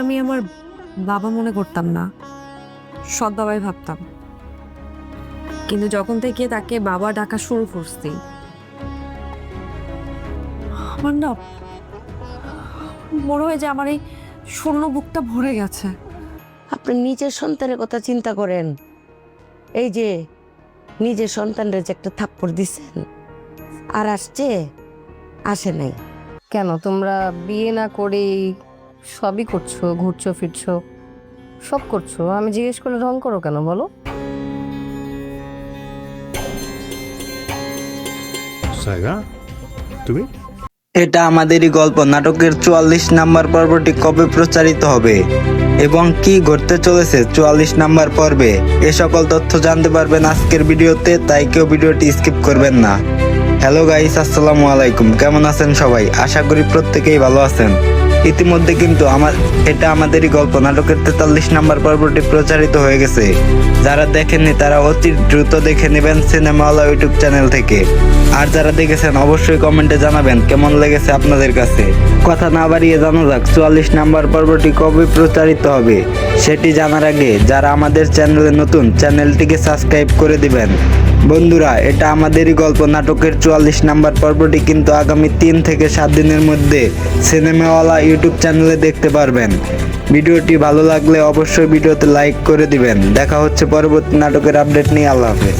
আমি আমার বাবা মনে করতাম না, সৎ বাবাই ভাবতাম। কিন্তু যখন থেকে তাকে বাবা ডাকা শুরু করছি, আমার না মনে হয় যে আমার এই শূন্য বুকটা ভরে গেছে। আপনি নিজের সন্তানের কথা চিন্তা করেন। এই যে নিজের সন্তানের যে একটা থাপ্পড় দিচ্ছেন, আর আসে নাই কেন তোমরা বিয়ে না করেই সবই করছো, ঘুরছো ফিরছো, সব করছো, আমি জিজ্ঞেস করলে ঢং করো কেন বলো? সায়রা, তুমি? এটা আমাদেরই গল্প নাটকের 44 নাম্বার পর্বটি কবে প্রচারিত হবে এবং কি ঘটতে চলেছে 44 নাম্বার পর্বে, এ সকল তথ্য জানতে পারবেন আজকের ভিডিওতে, তাই কেউ ভিডিওটি স্কিপ করবেন না। হ্যালো গাইস, আসসালামু আলাইকুম। কেমন আছেন সবাই? আশা করি প্রত্যেকেই ভালো আছেন। ইতিমধ্যে কিন্তু এটা আমাদেরই গল্প নাটকের 43 নাম্বার পর্বটি প্রচারিত হয়ে গেছে। যারা দেখেননি তারা অতি দ্রুত দেখে নেবেন সিনেমাওয়ালা ইউটিউব চ্যানেল থেকে। আর যারা দেখেছেন অবশ্যই কমেন্টে জানাবেন কেমন লেগেছে আপনাদের কাছে। কথা না বাড়িয়ে জানা যাক 44 নাম্বার পর্বটি কবে প্রচারিত হবে। সেটি জানার আগে যারা আমাদের চ্যানেলে নতুন, চ্যানেলটিকে সাবস্ক্রাইব করে দিবেন। বন্ধুরা, এটা আমাদেরই গল্প নাটকের 44 নাম্বার পর্বটি কিন্তু আগামী 3 থেকে 7 দিনের মধ্যে সিনেমাওয়ালা ইউটিউব চ্যানেলে দেখতে পারবেন। ভিডিওটি ভালো লাগলে অবশ্যই ভিডিওতে লাইক করে দিবেন। দেখা হচ্ছে পরবর্তী নাটকের আপডেট নিয়ে। আল্লাহ হাফেজ।